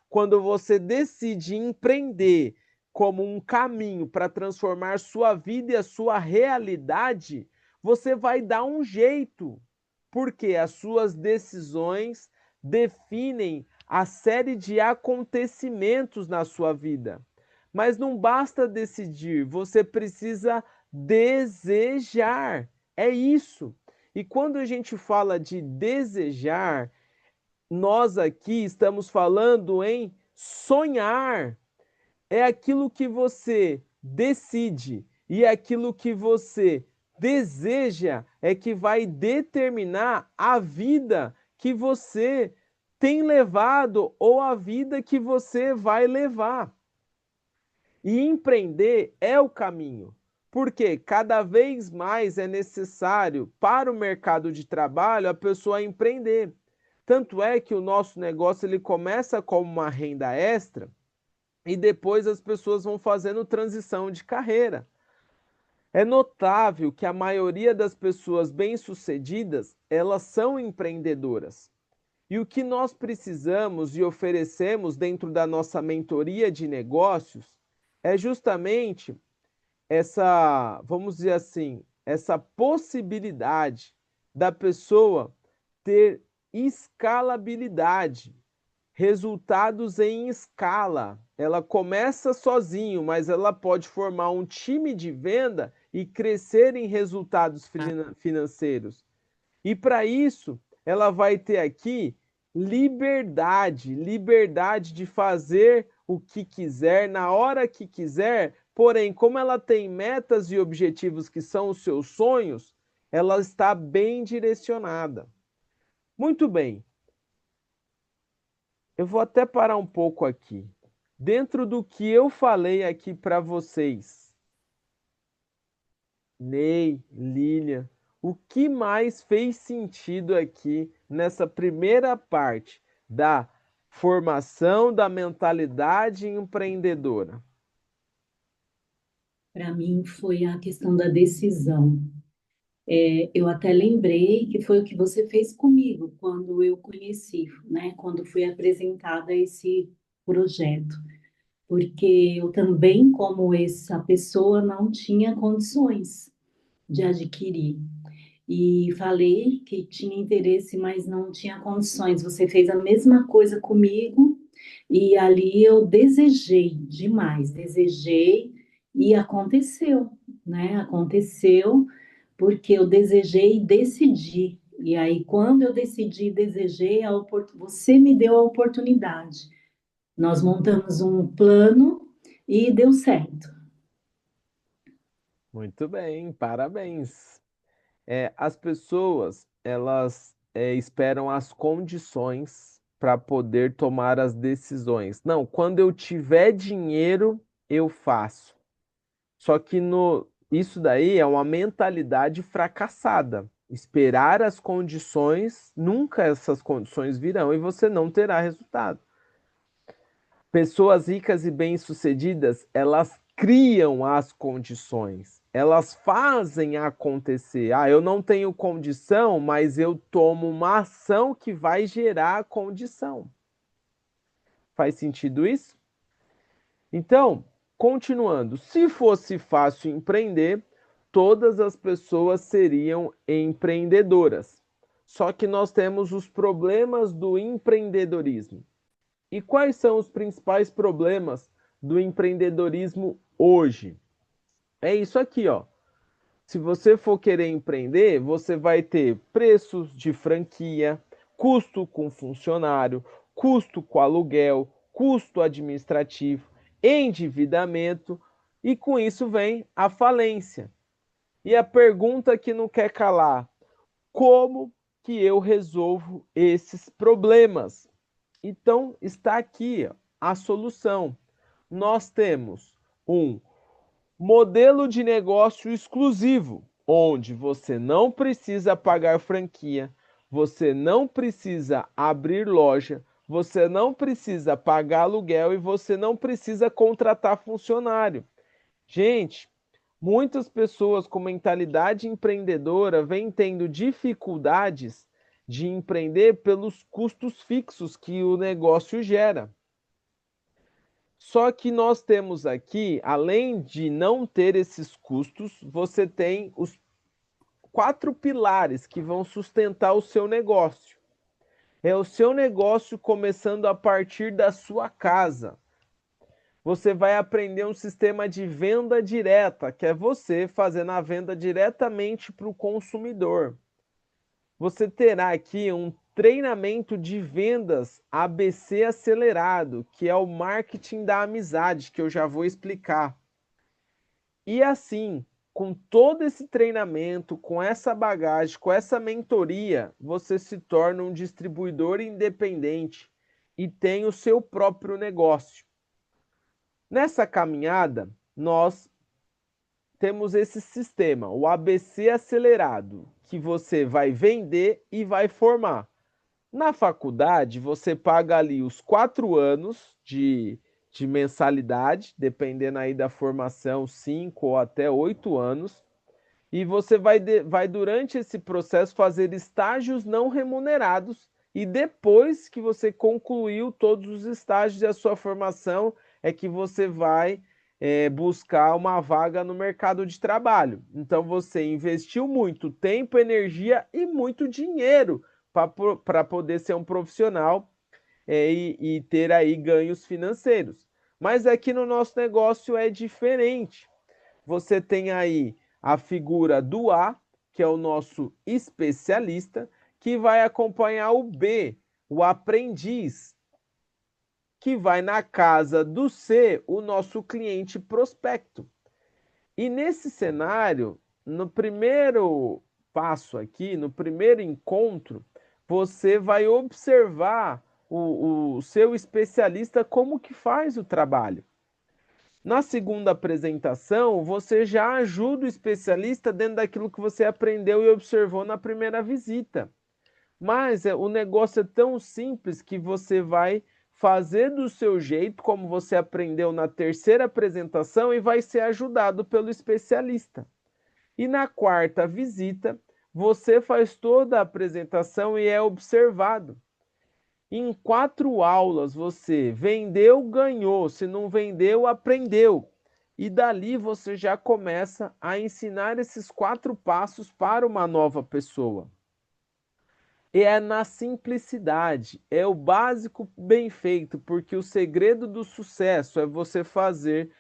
Speaker 1: Quando você decide empreender como um caminho para transformar sua vida e a sua realidade, você vai dar um jeito, porque as suas decisões definem a série de acontecimentos na sua vida. Mas não basta decidir, você precisa desejar. É isso. E quando a gente fala de desejar, nós aqui estamos falando em sonhar. É aquilo que você decide e aquilo que você deseja é que vai determinar a vida que você tem levado ou a vida que você vai levar. E empreender é o caminho, porque cada vez mais é necessário para o mercado de trabalho a pessoa empreender. Tanto é que o nosso negócio ele começa como uma renda extra e depois as pessoas vão fazendo transição de carreira. É notável que a maioria das pessoas bem-sucedidas, elas são empreendedoras. E o que nós precisamos e oferecemos dentro da nossa mentoria de negócios é justamente essa, vamos dizer assim, essa possibilidade da pessoa ter escalabilidade, resultados em escala. Ela começa sozinho, mas ela pode formar um time de venda e crescer em resultados financeiros. E para isso, ela vai ter aqui liberdade, liberdade de fazer o que quiser, na hora que quiser. Porém, como ela tem metas e objetivos que são os seus sonhos, ela está bem direcionada. Muito bem. Eu vou até parar um pouco aqui. Dentro do que eu falei aqui para vocês, Ney, Lilian, o que mais fez sentido aqui nessa primeira parte da formação da mentalidade empreendedora?
Speaker 2: Para mim foi a questão da decisão. Eu até lembrei que foi o que você fez comigo quando eu conheci, né? Quando fui apresentada esse projeto, porque eu também, como essa pessoa, não tinha condições de adquirir. E falei que tinha interesse, mas não tinha condições. Você fez a mesma coisa comigo, e ali eu desejei demais, desejei e aconteceu, né? Aconteceu porque eu desejei e decidi. E aí, quando eu decidi e desejei, você me deu a oportunidade. Nós montamos um plano e deu certo.
Speaker 1: Muito bem, parabéns. As pessoas, elas esperam as condições para poder tomar as decisões. Não, quando eu tiver dinheiro, eu faço. Só que isso daí é uma mentalidade fracassada. Esperar as condições, nunca essas condições virão e você não terá resultado. Pessoas ricas e bem-sucedidas, elas criam as condições, elas fazem acontecer. Ah, eu não tenho condição, mas eu tomo uma ação que vai gerar a condição. Faz sentido isso? Então, continuando, se fosse fácil empreender, todas as pessoas seriam empreendedoras. Só que nós temos os problemas do empreendedorismo. E quais são os principais problemas do empreendedorismo hoje? É isso aqui, ó. Se você for querer empreender, você vai ter preços de franquia, custo com funcionário, custo com aluguel, custo administrativo, endividamento, e com isso vem a falência. E a pergunta que não quer calar: como que eu resolvo esses problemas? Então, está aqui a solução. Nós temos um modelo de negócio exclusivo, onde você não precisa pagar franquia, você não precisa abrir loja, você não precisa pagar aluguel e você não precisa contratar funcionário. Gente, muitas pessoas com mentalidade empreendedora vêm tendo dificuldades de empreender pelos custos fixos que o negócio gera. Só que nós temos aqui, além de não ter esses custos, você tem os 4 pilares que vão sustentar o seu negócio. É o seu negócio começando a partir da sua casa. Você vai aprender um sistema de venda direta, que é você fazendo a venda diretamente para o consumidor. Você terá aqui um treinamento de vendas ABC acelerado, que é o marketing da amizade, que eu já vou explicar. E assim, com todo esse treinamento, com essa bagagem, com essa mentoria, você se torna um distribuidor independente e tem o seu próprio negócio. Nessa caminhada, nós temos esse sistema, o ABC acelerado, que você vai vender e vai formar. Na faculdade, você paga ali os 4 anos de mensalidade, dependendo aí da formação, 5 ou até 8 anos, e você vai durante esse processo fazer estágios não remunerados, e depois que você concluiu todos os estágios da sua formação, é que você vai buscar uma vaga no mercado de trabalho. Então você investiu muito tempo, energia e muito dinheiro para poder ser um profissional e ter aí ganhos financeiros. Mas aqui no nosso negócio é diferente. Você tem aí a figura do A, que é o nosso especialista, que vai acompanhar o B, o aprendiz, que vai na casa do C, o nosso cliente prospecto. E nesse cenário, no primeiro passo aqui, no primeiro encontro, você vai observar o seu especialista como que faz o trabalho. Na segunda apresentação, você já ajuda o especialista dentro daquilo que você aprendeu e observou na primeira visita. Mas o negócio é tão simples que você vai fazer do seu jeito, como você aprendeu na terceira apresentação, e vai ser ajudado pelo especialista. E na quarta visita, você faz toda a apresentação e é observado. Em 4 aulas você vendeu, ganhou, se não vendeu, aprendeu. E dali você já começa a ensinar esses 4 passos para uma nova pessoa. E é na simplicidade, é o básico bem feito, porque o segredo do sucesso é você fazer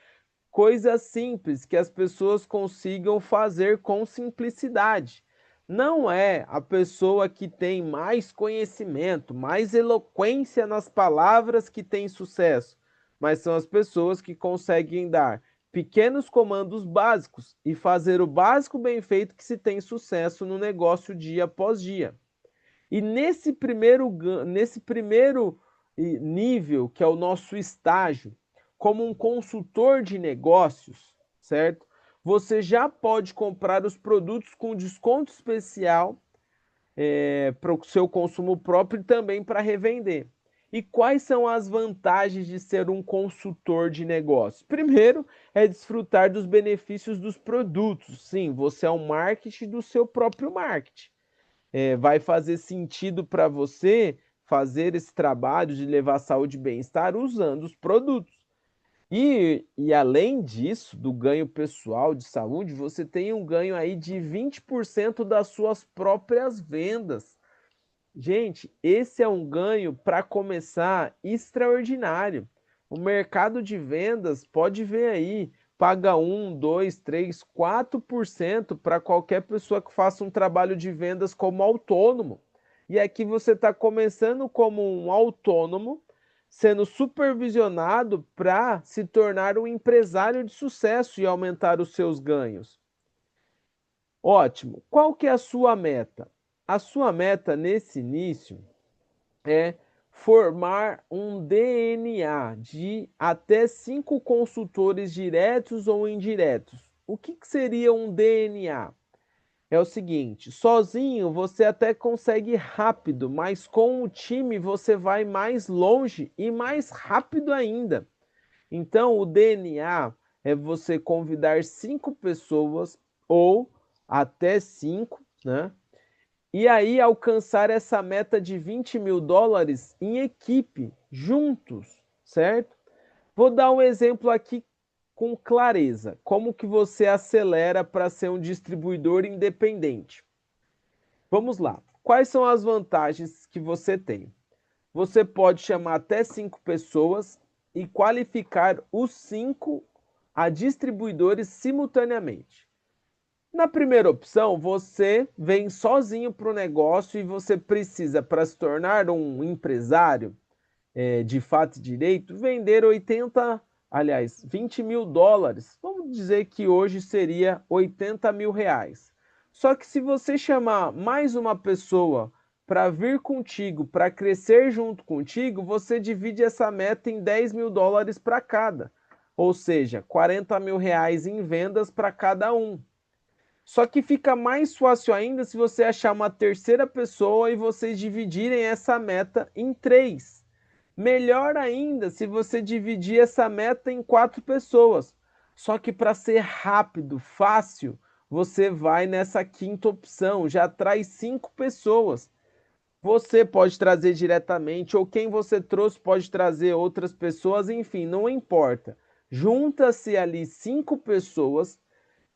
Speaker 1: coisas simples que as pessoas consigam fazer com simplicidade. Não é a pessoa que tem mais conhecimento, mais eloquência nas palavras que tem sucesso, mas são as pessoas que conseguem dar pequenos comandos básicos e fazer o básico bem feito que se tem sucesso no negócio dia após dia. E nesse primeiro nível, que é o nosso estágio, como um consultor de negócios, certo? Você já pode comprar os produtos com desconto especial para o seu consumo próprio e também para revender. E quais são as vantagens de ser um consultor de negócios? Primeiro, é desfrutar dos benefícios dos produtos. Sim, você é um marketing do seu próprio marketing. Vai fazer sentido para você fazer esse trabalho de levar saúde e bem-estar usando os produtos. E além disso, do ganho pessoal de saúde, você tem um ganho aí de 20% das suas próprias vendas. Gente, esse é um ganho para começar extraordinário. O mercado de vendas, pode ver aí, paga 1, 2, 3, 4% para qualquer pessoa que faça um trabalho de vendas como autônomo. E aqui você está começando como um autônomo, sendo supervisionado para se tornar um empresário de sucesso e aumentar os seus ganhos. Ótimo. Qual que é a sua meta? A sua meta nesse início é formar um DNA de até 5 consultores diretos ou indiretos. O que seria um DNA? É o seguinte, sozinho você até consegue rápido, mas com o time você vai mais longe e mais rápido ainda. Então, o DNA é você convidar 5 pessoas ou até 5, né? E aí alcançar essa meta de 20 mil dólares em equipe, juntos, certo? Vou dar um exemplo aqui com clareza. Como que você acelera para ser um distribuidor independente? Vamos lá. Quais são as vantagens que você tem? Você pode chamar até 5 pessoas e qualificar os 5 a distribuidores simultaneamente. Na primeira opção, você vem sozinho para o negócio e você precisa, para se tornar um empresário de fato e direito, vender 20 mil dólares. Vamos dizer que hoje seria 80 mil reais. Só que se você chamar mais uma pessoa para vir contigo, para crescer junto contigo, você divide essa meta em 10 mil dólares para cada. Ou seja, 40 mil reais em vendas para cada um. Só que fica mais fácil ainda se você achar uma terceira pessoa e vocês dividirem essa meta em 3. Melhor ainda se você dividir essa meta em 4 pessoas. Só que para ser rápido, fácil, você vai nessa quinta opção, já traz 5 pessoas. Você pode trazer diretamente, ou quem você trouxe pode trazer outras pessoas, enfim, não importa. Junta-se ali 5 pessoas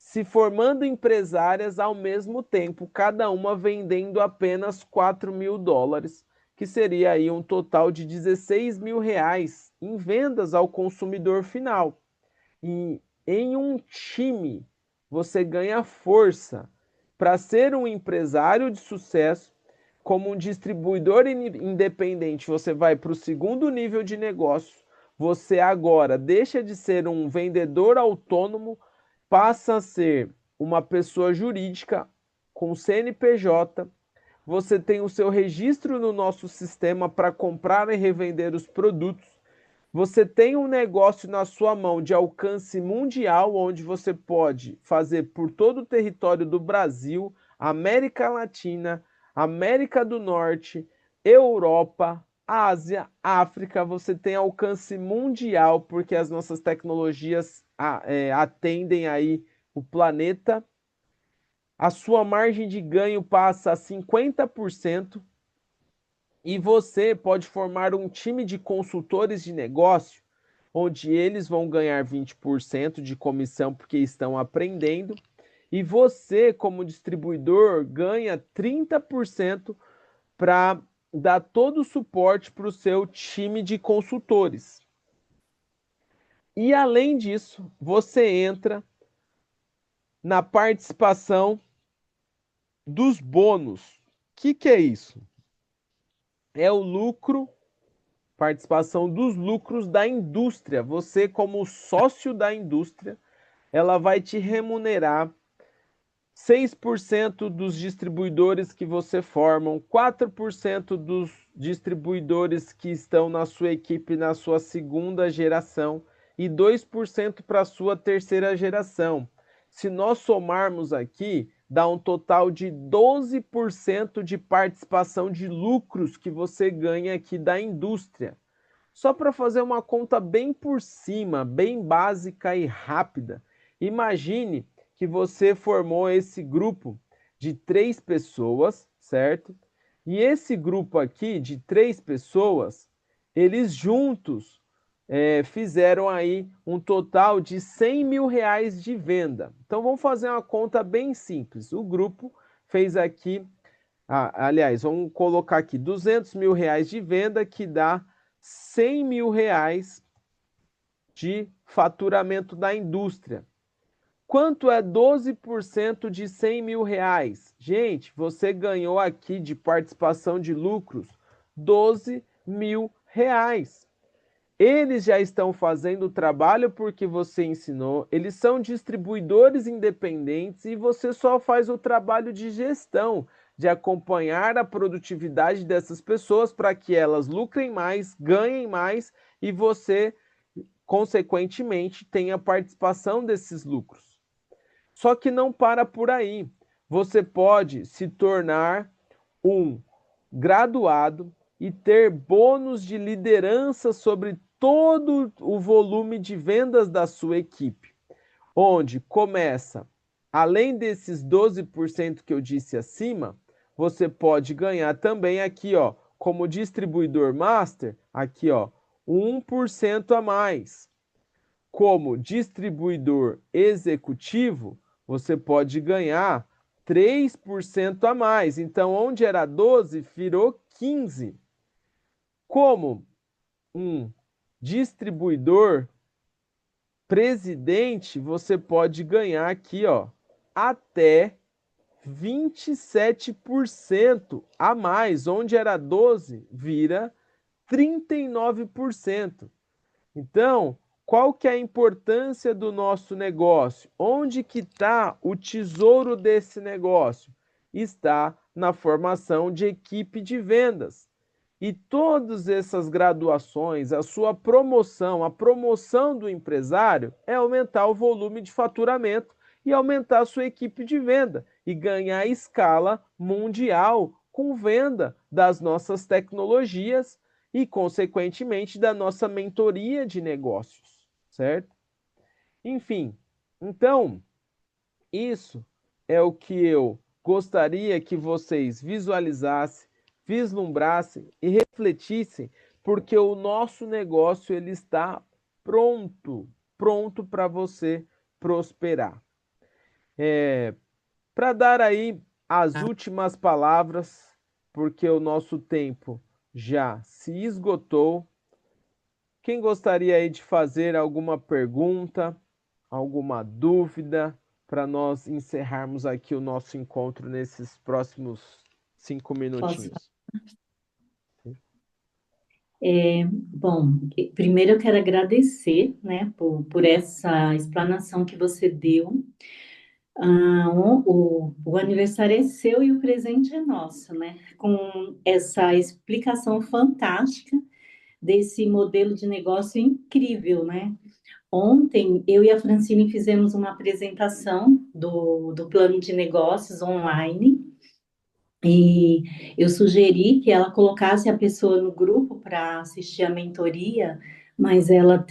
Speaker 1: se formando empresárias ao mesmo tempo, cada uma vendendo apenas 4 mil dólares, que seria aí um total de 16 mil reais em vendas ao consumidor final. E em um time, você ganha força para ser um empresário de sucesso, como um distribuidor independente, você vai para o segundo nível de negócio, você agora deixa de ser um vendedor autônomo, passa a ser uma pessoa jurídica com CNPJ, você tem o seu registro no nosso sistema para comprar e revender os produtos, você tem um negócio na sua mão de alcance mundial, onde você pode fazer por todo o território do Brasil, América Latina, América do Norte, Europa, Ásia, África, você tem alcance mundial, porque as nossas tecnologias atendem aí o planeta. A sua margem de ganho passa a 50% e você pode formar um time de consultores de negócio, onde eles vão ganhar 20% de comissão porque estão aprendendo, e você, como distribuidor, ganha 30% para dar todo o suporte para o seu time de consultores. E além disso, você entra na participação dos bônus. O que é isso? É o lucro, participação dos lucros da indústria. Você, como sócio da indústria, ela vai te remunerar 6% dos distribuidores que você forma, 4% dos distribuidores que estão na sua equipe na sua segunda geração e 2% para a sua terceira geração. Se nós somarmos aqui, dá um total de 12% de participação de lucros que você ganha aqui da indústria. Só para fazer uma conta bem por cima, bem básica e rápida, imagine que você formou esse grupo de 3 pessoas, certo? E esse grupo aqui de 3 pessoas, eles juntos fizeram aí um total de R$ 100.000 de venda. Então vamos fazer uma conta bem simples. O grupo fez aqui, aliás, vamos colocar aqui R$ 200.000 de venda, que dá R$ 100.000 de faturamento da indústria. Quanto é 12% de R$ 100.000? Gente, você ganhou aqui de participação de lucros R$ 12.000. Eles já estão fazendo o trabalho porque você ensinou, eles são distribuidores independentes e você só faz o trabalho de gestão, de acompanhar a produtividade dessas pessoas para que elas lucrem mais, ganhem mais e você, consequentemente, tenha participação desses lucros. Só que não para por aí. Você pode se tornar um graduado e ter bônus de liderança sobre todo o volume de vendas da sua equipe, onde começa, além desses 12% que eu disse acima, você pode ganhar também aqui, ó, como distribuidor master, aqui, ó, 1% a mais. Como distribuidor executivo, você pode ganhar 3% a mais. Então, onde era 12, virou 15. Como um distribuidor presidente, você pode ganhar aqui, ó, até 27% a mais. Onde era 12, vira 39%. Então, qual que é a importância do nosso negócio? Onde que está o tesouro desse negócio? Está na formação de equipe de vendas. E todas essas graduações, a sua promoção, a promoção do empresário é aumentar o volume de faturamento e aumentar a sua equipe de venda e ganhar escala mundial com venda das nossas tecnologias e, consequentemente, da nossa mentoria de negócios, certo? Enfim, então, isso é o que eu gostaria que vocês visualizassem, vislumbrassem e refletissem, porque o nosso negócio ele está pronto para você prosperar. Para dar aí as últimas palavras, porque o nosso tempo já se esgotou. Quem gostaria aí de fazer alguma pergunta, alguma dúvida, para nós encerrarmos aqui o nosso encontro nesses próximos 5 minutinhos?
Speaker 2: Bom, primeiro eu quero agradecer, né, por essa explanação que você deu. O aniversário é seu e o presente é nosso, né? Com essa explicação fantástica desse modelo de negócio incrível, né? Ontem, eu e a Francine fizemos uma apresentação do plano de negócios online e eu sugeri que ela colocasse a pessoa no grupo para assistir a mentoria, mas ela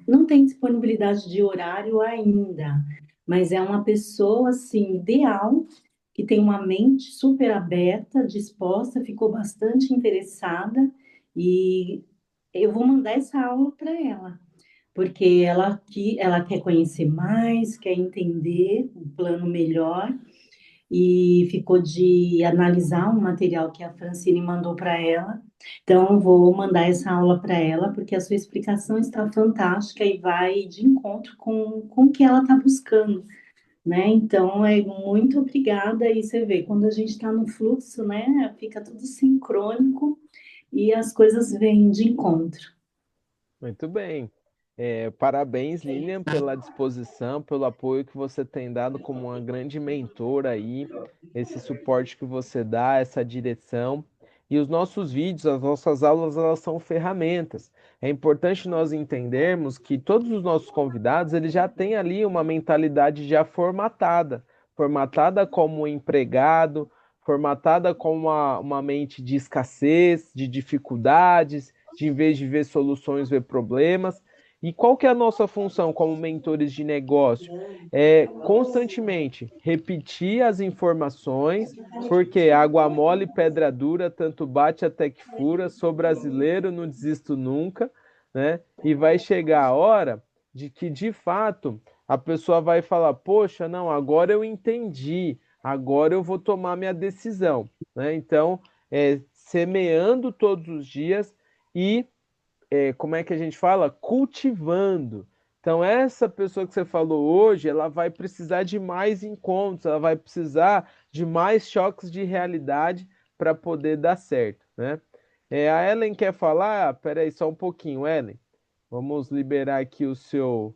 Speaker 2: não tem disponibilidade de horário ainda, mas é uma pessoa, assim, ideal, que tem uma mente super aberta, disposta, ficou bastante interessada e eu vou mandar essa aula para ela porque ela quer conhecer mais, quer entender o plano melhor, e ficou de analisar um material que a Francine mandou para ela. Então, eu vou mandar essa aula para ela, porque a sua explicação está fantástica e vai de encontro com o que ela está buscando. Né? Então, muito obrigada. E você vê, quando a gente está no fluxo, né, fica tudo sincrônico e as coisas vêm de encontro.
Speaker 1: Muito bem. Parabéns, Lilian, pela disposição, pelo apoio que você tem dado como uma grande mentora aí, esse suporte que você dá, essa direção. E os nossos vídeos, as nossas aulas, elas são ferramentas. É importante nós entendermos que todos os nossos convidados, eles já têm ali uma mentalidade já formatada, formatada como um empregado, formatada com uma mente de escassez, de dificuldades, de em vez de ver soluções, ver problemas. E qual que é a nossa função como mentores de negócio? É constantemente repetir as informações, porque água mole, pedra dura, tanto bate até que fura, sou brasileiro, não desisto nunca, né? E vai chegar a hora de que, de fato, a pessoa vai falar: poxa, não, agora eu entendi, agora eu vou tomar minha decisão, né? Então, semeando todos os dias e como é que a gente fala? Cultivando. Então, essa pessoa que você falou hoje, ela vai precisar de mais encontros, ela vai precisar de mais choques de realidade para poder dar certo, né? A Ellen quer falar? Peraí, só um pouquinho, Ellen. Vamos liberar aqui o seu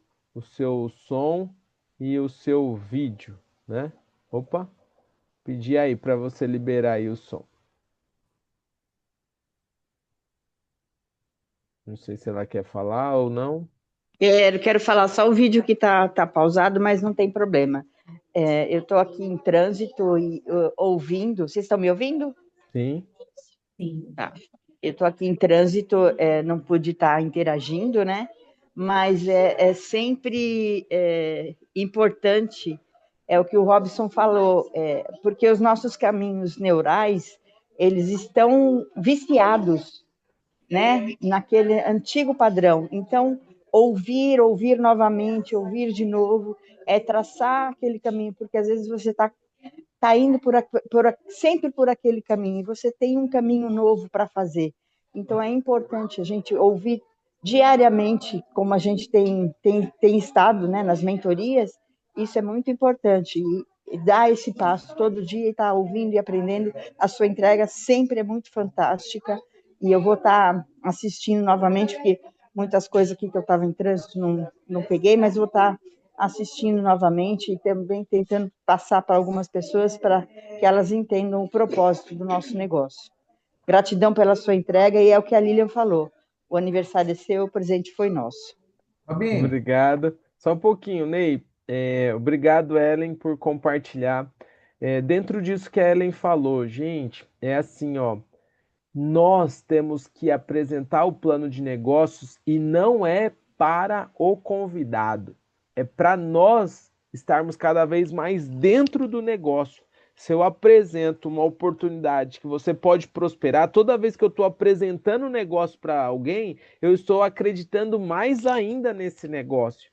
Speaker 1: som e o seu vídeo, né? Opa, pedi aí para você liberar aí o som. Não sei se ela quer falar ou não.
Speaker 4: Quero falar só o vídeo que tá pausado, mas não tem problema. Eu estou aqui em trânsito e ouvindo. Vocês estão me ouvindo?
Speaker 1: Sim.
Speaker 2: Sim.
Speaker 4: Tá. Eu estou aqui em trânsito, não pude estar interagindo, né? Mas é sempre importante, é o que o Robson falou, porque os nossos caminhos neurais, eles estão viciados, né, naquele antigo padrão. Então, ouvir novamente, ouvir de novo, é traçar aquele caminho, porque às vezes você está indo sempre por aquele caminho, e você tem um caminho novo para fazer. Então, é importante a gente ouvir diariamente, como a gente tem estado, né, nas mentorias, isso é muito importante. E dar esse passo todo dia e estar ouvindo e aprendendo, a sua entrega sempre é muito fantástica. E eu vou estar assistindo novamente, porque muitas coisas aqui que eu estava em trânsito não peguei, mas vou estar assistindo novamente e também tentando passar para algumas pessoas para que elas entendam o propósito do nosso negócio. Gratidão pela sua entrega, e é o que a Lilian falou. O aniversário é seu, o presente foi nosso.
Speaker 3: Fabinho,
Speaker 1: Obrigado. Só um pouquinho, Ney. Obrigado, Ellen, por compartilhar. Dentro disso que a Ellen falou, gente, é assim, ó. Nós temos que apresentar o plano de negócios e não é para o convidado, é para nós estarmos cada vez mais dentro do negócio. Se eu apresento uma oportunidade que você pode prosperar, toda vez que eu estou apresentando um negócio para alguém, eu estou acreditando mais ainda nesse negócio.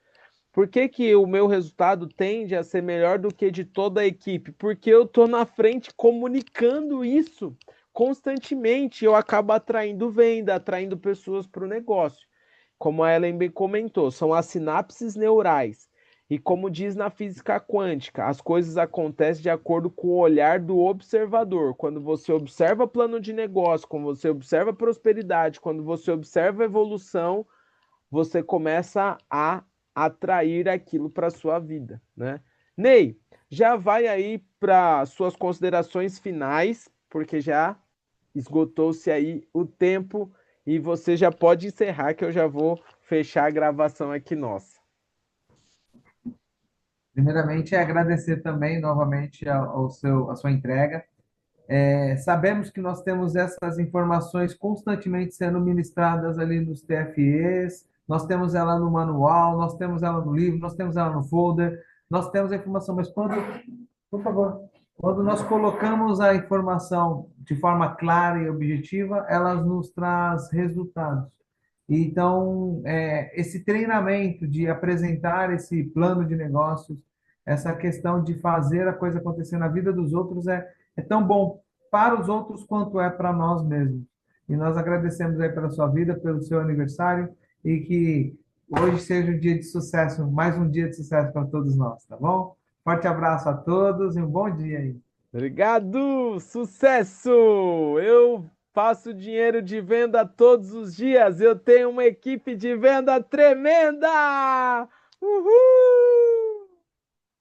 Speaker 1: Por que que o meu resultado tende a ser melhor do que de toda a equipe? Porque eu estou na frente comunicando isso constantemente. Eu acabo atraindo venda, atraindo pessoas para o negócio. Como a Ellen bem comentou, são as sinapses neurais. E como diz na física quântica, as coisas acontecem de acordo com o olhar do observador. Quando você observa plano de negócio, quando você observa prosperidade, quando você observa evolução, você começa a atrair aquilo para a sua vida, né? Ney, já vai aí para suas considerações finais, porque já esgotou-se aí o tempo e você já pode encerrar, que eu já vou fechar a gravação aqui nossa.
Speaker 3: primeiramente, é agradecer também novamente a sua entrega. Sabemos que nós temos essas informações constantemente sendo ministradas ali nos TFEs, nós temos ela no manual, nós temos ela no livro, nós temos ela no folder, nós temos a informação, mas por favor, quando nós colocamos a informação de forma clara e objetiva, ela nos traz resultados. Então, esse treinamento de apresentar esse plano de negócios, essa questão de fazer a coisa acontecer na vida dos outros é tão bom para os outros quanto é para nós mesmos. E nós agradecemos aí pela sua vida, pelo seu aniversário, e que hoje seja um dia de sucesso, mais um dia de sucesso para todos nós, tá bom? Forte abraço a todos e um bom dia aí.
Speaker 1: Obrigado! Sucesso! Eu faço dinheiro de venda todos os dias. Eu tenho uma equipe de venda tremenda!